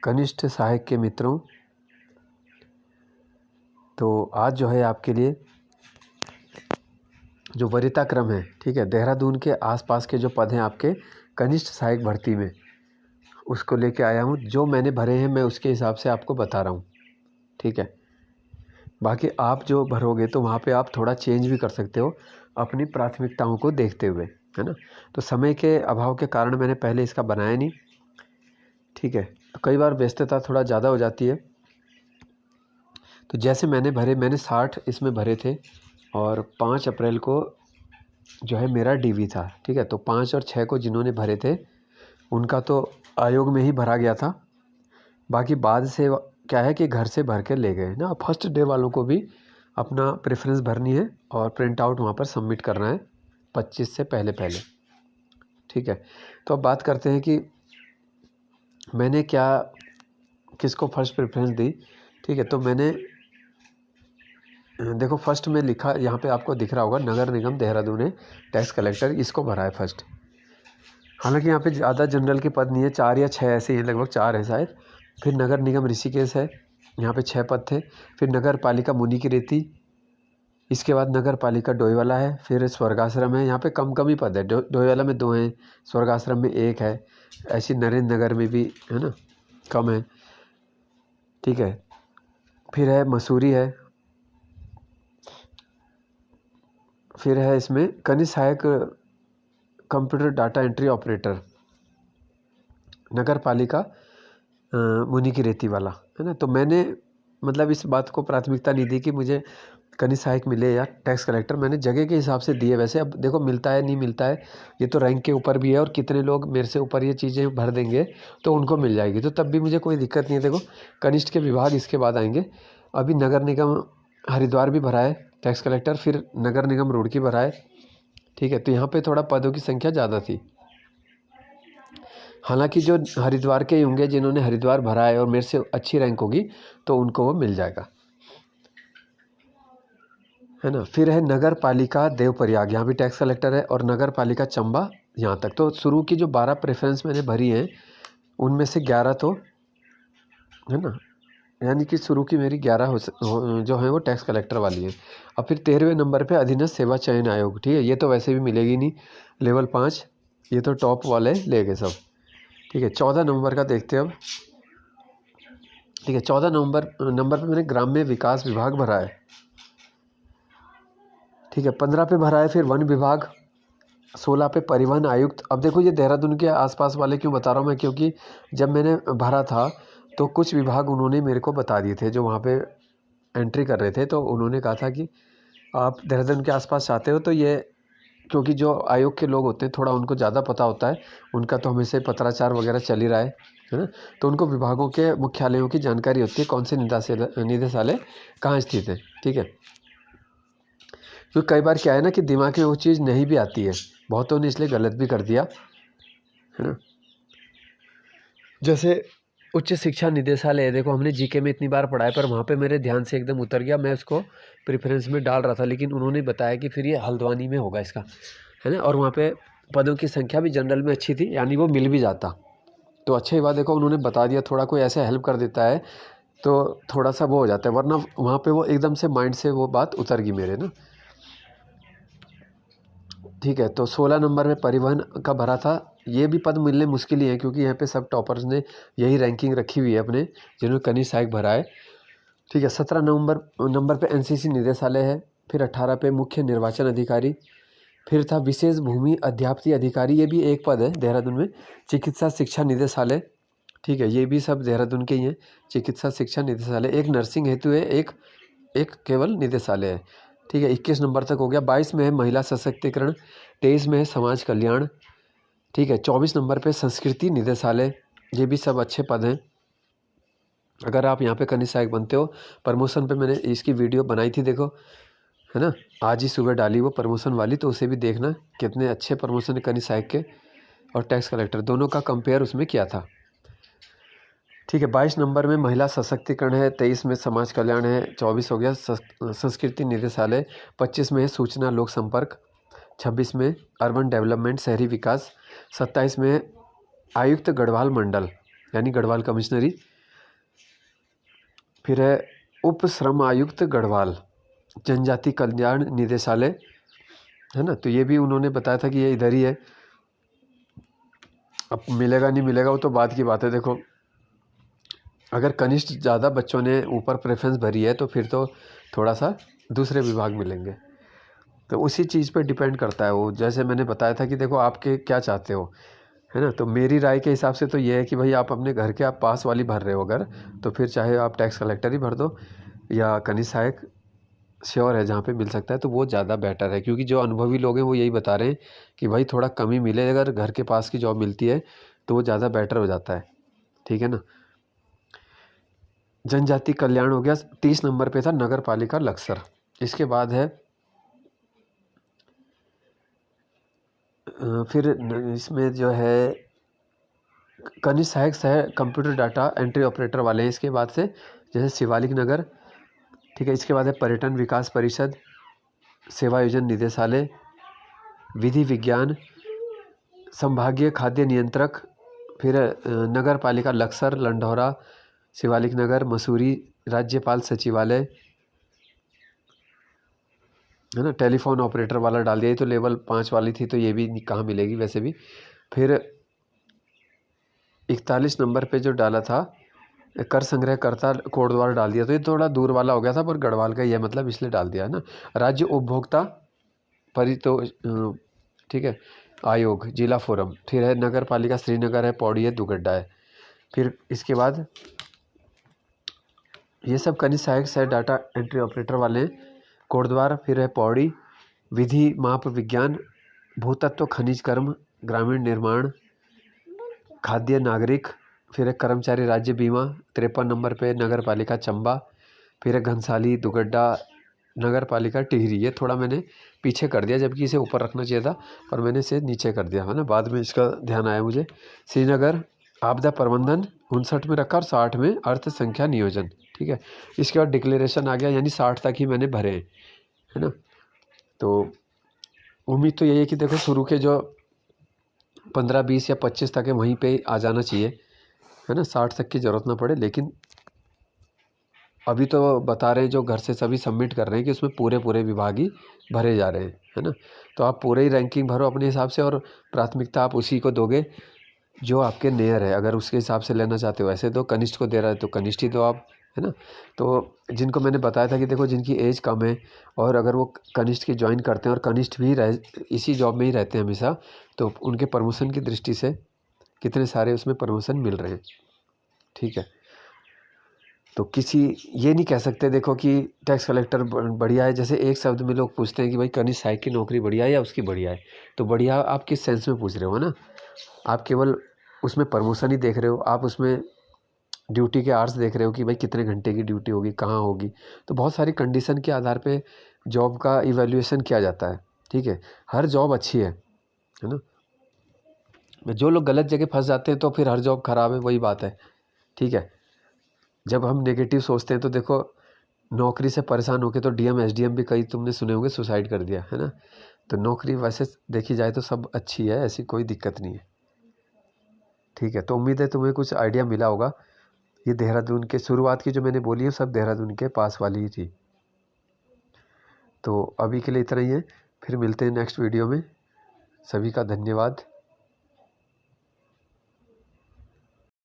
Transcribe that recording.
कनिष्ठ सहायक के मित्रों, तो आज जो है आपके लिए जो वरीयता क्रम है, ठीक है, देहरादून के आसपास के जो पद हैं आपके कनिष्ठ सहायक भर्ती में, उसको लेके आया हूँ। जो मैंने भरे हैं मैं उसके हिसाब से आपको बता रहा हूँ, ठीक है। बाकी आप जो भरोगे तो वहाँ पे आप थोड़ा चेंज भी कर सकते हो अपनी प्राथमिकताओं को देखते हुए, है ना। तो समय के अभाव के कारण मैंने पहले इसका बनाया नहीं, ठीक है। तो कई बार व्यस्तता थोड़ा ज़्यादा हो जाती है। तो जैसे मैंने 60 इसमें भरे थे और 5 अप्रैल को जो है मेरा डीवी था, ठीक है। तो 5 और 6 को जिन्होंने भरे थे उनका तो आयोग में ही भरा गया था। बाकी बाद से क्या है कि घर से भर के ले गए ना। फर्स्ट डे वालों को भी अपना प्रेफरेंस भरनी है और प्रिंट आउट वहाँ पर सबमिट करना है 25 से पहले, ठीक है। तो अब बात करते हैं कि मैंने किसको फर्स्ट प्रेफरेंस दी, ठीक है। तो मैंने देखो फर्स्ट में लिखा, यहाँ पे आपको दिख रहा होगा, नगर निगम देहरादून है, टैक्स कलेक्टर, इसको भरा है फर्स्ट। हालांकि यहाँ पे ज़्यादा जनरल के पद नहीं है, 4 या 6 ऐसे ही, लगभग 4 है शायद। फिर नगर निगम ऋषिकेश है, यहाँ पे 6 पद थे। फिर नगर पालिका मुनिकीरेती, इसके बाद नगर पालिका डोईवाला है। फिर स्वर्गाश्रम है, यहाँ पे कम ही पद है। डोईवाला में 2 हैं, स्वर्गाश्रम में 1 है। ऐसी नरेंद्र नगर में भी है ना, कम है, ठीक है। फिर है मसूरी है। फिर है इसमें कनिष्ठ सहायक कंप्यूटर डाटा एंट्री ऑपरेटर, नगर पालिका मुनिकीरेती वाला, है ना। तो मैंने मतलब इस बात को प्राथमिकता नहीं दी कि मुझे कनिष्ठ सहायक मिले या टैक्स कलेक्टर, मैंने जगह के हिसाब से दिए। वैसे अब देखो मिलता है नहीं मिलता है, ये तो रैंक के ऊपर भी है, और कितने लोग मेरे से ऊपर ये चीज़ें भर देंगे तो उनको मिल जाएगी, तो तब भी मुझे कोई दिक्कत नहीं है। देखो कनिष्ठ के विभाग इसके बाद आएंगे। अभी नगर निगम हरिद्वार भी भरा है टैक्स कलेक्टर, फिर नगर निगम रुड़की भरा है, ठीक है। तो यहाँ पे थोड़ा पदों की संख्या ज़्यादा थी। हालांकि जो हरिद्वार के होंगे, जिन्होंने हरिद्वार भरा है और मेरे से अच्छी रैंक होगी, तो उनको वो मिल जाएगा, है ना। फिर है नगर पालिका देवप्रयाग, यहाँ भी टैक्स कलेक्टर है, और नगर पालिका चंबा, यहाँ तक। तो शुरू की जो 12 प्रेफरेंस मैंने भरी हैं उनमें से 11 तो, है ना, यानी कि शुरू की मेरी 11 जो है वो टैक्स कलेक्टर वाली है। अब फिर 13वें नंबर पे अधीनस्थ सेवा चयन आयोग, ठीक है। ये तो वैसे भी मिलेगी नहीं, लेवल 5, ये तो टॉप वाले ले गए सब, ठीक है। 14 नंबर का देखते हैं अब, ठीक है। 14 नंबर पे मैंने ग्राम्य विकास विभाग भरा है, ठीक है। 15 पे भरा है फिर वन विभाग, 16 पे परिवहन आयुक्त। अब देखो ये देहरादून के आसपास वाले क्यों बता रहा हूँ मैं, क्योंकि जब मैंने भरा था तो कुछ विभाग उन्होंने मेरे को बता दिए थे जो वहाँ पे एंट्री कर रहे थे। तो उन्होंने कहा था कि आप देहरादून के आसपास चाहते हो तो ये, क्योंकि जो आयोग के लोग होते हैं थोड़ा उनको ज़्यादा पता होता है, उनका तो हमेशा पत्राचार वगैरह चल ही रहा है ना। तो उनको विभागों के मुख्यालयों की जानकारी होती है, कौन से निदेशालय कहाँ स्थित है, ठीक है। क्योंकि कई बार क्या है ना कि दिमाग में वो चीज़ नहीं भी आती है, बहुतों ने इसलिए गलत भी कर दिया, है ना। जैसे उच्च शिक्षा निदेशालय है, देखो हमने जीके में इतनी बार पढ़ा है, पर वहाँ पे मेरे ध्यान से एकदम उतर गया, मैं उसको प्रेफरेंस में डाल रहा था, लेकिन उन्होंने बताया कि फिर ये हल्द्वानी में होगा इसका, है ना। और वहाँ पे पदों की संख्या भी जनरल में अच्छी थी, यानी वो मिल भी जाता तो अच्छा ही बात। देखो उन्होंने बता दिया, थोड़ा कोई ऐसे हेल्प कर देता है तो थोड़ा सा वो हो जाता है, वरना वहाँ पे वो एकदम से माइंड से वो बात उतर गई मेरे ना, ठीक है। तो 16 नंबर में परिवहन का भरा था। ये भी पद मिलने मुश्किल ही है, क्योंकि यहाँ पे सब टॉपर्स ने यही रैंकिंग रखी हुई है अपने, जिन्होंने कनिष्ठ सहायक भरा है, ठीक है। 17 नंबर पे एनसीसी निदेशालय है। फिर 18 पे मुख्य निर्वाचन अधिकारी। फिर था विशेष भूमि अध्याप्ति अधिकारी, ये भी एक पद है देहरादून में। चिकित्सा शिक्षा निदेशालय, ठीक है, ये भी सब देहरादून के ही हैं। चिकित्सा शिक्षा निदेशालय, एक नर्सिंग हेतु है, एक केवल निदेशालय है, ठीक है। 21 नंबर तक हो गया। 22 में है महिला सशक्तिकरण, 23 में है समाज कल्याण, ठीक है। 24 नंबर पे संस्कृति निदेशालय, ये भी सब अच्छे पद हैं। अगर आप यहाँ पे कनिष्ठ सहायक बनते हो, प्रमोशन पे मैंने इसकी वीडियो बनाई थी, देखो, है ना, आज ही सुबह डाली वो प्रमोशन वाली, तो उसे भी देखना, कितने अच्छे प्रमोशन है कनिष्ठ सहायक के और टैक्स कलेक्टर दोनों का कंपेयर उसमें किया था, ठीक है। 22 नंबर में महिला सशक्तिकरण है, 23 में समाज कल्याण है, 24 हो गया संस्कृति निदेशालय, 25 में है सूचना लोक संपर्क, 26 में अर्बन डेवलपमेंट शहरी विकास, 27 में आयुक्त गढ़वाल मंडल यानी गढ़वाल कमिश्नरी, फिर है उप श्रम आयुक्त गढ़वाल, जनजाति कल्याण निदेशालय, है ना। तो ये भी उन्होंने बताया था कि ये इधर ही है। अब मिलेगा नहीं मिलेगा वो तो बाद की बात है। देखो अगर कनिष्ठ ज़्यादा बच्चों ने ऊपर प्रेफरेंस भरी है तो फिर तो थोड़ा सा दूसरे विभाग मिलेंगे। तो उसी चीज़ पे डिपेंड करता है वो। जैसे मैंने बताया था कि देखो आपके क्या चाहते हो, है ना। तो मेरी राय के हिसाब से तो ये है कि भाई आप अपने घर के आप पास वाली भर रहे हो अगर, तो फिर चाहे आप टैक्स कलेक्टर ही भर दो या कनिष्ठ सहायक श्योर है जहाँ पे मिल सकता है तो वो ज़्यादा बेटर है। क्योंकि जो अनुभवी लोग हैं वो यही बता रहे हैं कि भाई थोड़ा कम ही मिले, अगर घर के पास की जॉब मिलती है तो वो ज़्यादा बेटर हो जाता है, ठीक है ना। जनजाति कल्याण हो गया। 30 नंबर पे था नगर पालिका लक्सर। इसके बाद है फिर इसमें जो है कनिष्ठ सहायक सह कंप्यूटर डाटा एंट्री ऑपरेटर वाले हैं इसके बाद से, जैसे शिवालिक नगर, ठीक है। इसके बाद है पर्यटन विकास परिषद, सेवा योजन निदेशालय, विधि विज्ञान, संभागीय खाद्य नियंत्रक, फिर नगर पालिका लक्सर, लंढौरा, शिवालिक नगर, मसूरी, राज्यपाल सचिवालय, है ना। टेलीफोन ऑपरेटर वाला डाल दिया, ये तो लेवल 5 वाली थी तो ये भी कहाँ मिलेगी वैसे भी। फिर 41 नंबर पे जो डाला था कर संग्रहकर्ता कोटद्वार डाल दिया, तो ये थोड़ा दूर वाला हो गया था पर गढ़वाल का ये मतलब इसलिए डाल दिया है ना। राज्य उपभोक्ता परितो ठीक है आयोग, जिला फोरम, फिर है नगर पालिका श्रीनगर है, पौड़ी है, दुगड्डा है। फिर इसके बाद ये सब कनिष्ठ सहायक सह डाटा एंट्री ऑपरेटर वाले हैं, कोटद्वार, फिर है पौड़ी, विधि माप विज्ञान, भूतत्व खनिज कर्म, ग्रामीण निर्माण, खाद्य नागरिक, फिर है कर्मचारी राज्य बीमा, 53 नंबर पे नगर पालिका चंबा, फिर है घनसाली, दुगड्डा, नगर पालिका टिहरी। ये थोड़ा मैंने पीछे कर दिया जबकि इसे ऊपर रखना चाहिए था पर मैंने इसे नीचे कर दिया, है ना। बाद में इसका ध्यान आया मुझे। श्रीनगर आपदा प्रबंधन 59 में रखा और 60 में अर्थ संख्या नियोजन, ठीक है। इसके बाद डिक्लेरेशन आ गया, यानी 60 तक ही मैंने भरे हैं, है ना। तो उम्मीद तो यही है कि देखो शुरू के जो 15, 20 या 25 तक है वहीं पे आ जाना चाहिए, है ना। 60 तक की ज़रूरत ना पड़े। लेकिन अभी तो बता रहे हैं जो घर से सभी सबमिट कर रहे हैं कि उसमें पूरे पूरे विभाग ही भरे जा रहे हैं, है ना। तो आप पूरे ही रैंकिंग भरो अपने हिसाब से और प्राथमिकता आप उसी को दोगे जो आपके नियर है। अगर उसके हिसाब से लेना चाहते हो, ऐसे तो कनिष्ठ को दे रहा है तो कनिष्ठ ही दो आप, है ना। तो जिनको मैंने बताया था कि देखो जिनकी एज कम है और अगर वो कनिष्ठ की ज्वाइन करते हैं और कनिष्ठ भी इसी जॉब में ही रहते हैं हमेशा, तो उनके प्रमोशन की दृष्टि से कितने सारे उसमें प्रमोशन मिल रहे हैं, ठीक है। तो किसी ये नहीं कह सकते देखो कि टैक्स कलेक्टर बढ़िया है। जैसे एक शब्द में लोग पूछते हैं कि भाई कनिष्ठ सहायक की नौकरी बढ़िया है या उसकी बढ़िया है, तो बढ़िया आप किस सेंस में पूछ रहे हो, ना। आप केवल उसमें प्रमोशन ही देख रहे हो, आप उसमें ड्यूटी के आवर्स देख रहे हो कि भाई कितने घंटे की ड्यूटी होगी, कहाँ होगी। तो बहुत सारी कंडीशन के आधार पे जॉब का इवैल्यूएशन किया जाता है, ठीक है। हर जॉब अच्छी है ना। जो लोग गलत जगह फंस जाते हैं तो फिर हर जॉब ख़राब है, वही बात है, ठीक है। जब हम नेगेटिव सोचते हैं तो देखो नौकरी से परेशान होकर तो डीएम एसडीएम भी कई तुमने सुने होंगे सुसाइड कर दिया, है ना। तो नौकरी वैसे देखी जाए तो सब अच्छी है, ऐसी कोई दिक्कत नहीं है, ठीक है। तो उम्मीद है तुम्हें कुछ आइडिया मिला होगा। ये देहरादून के शुरुआत की जो मैंने बोली है सब देहरादून के पास वाली ही थी। तो अभी के लिए इतना ही है, फिर मिलते हैं नेक्स्ट वीडियो में। सभी का धन्यवाद।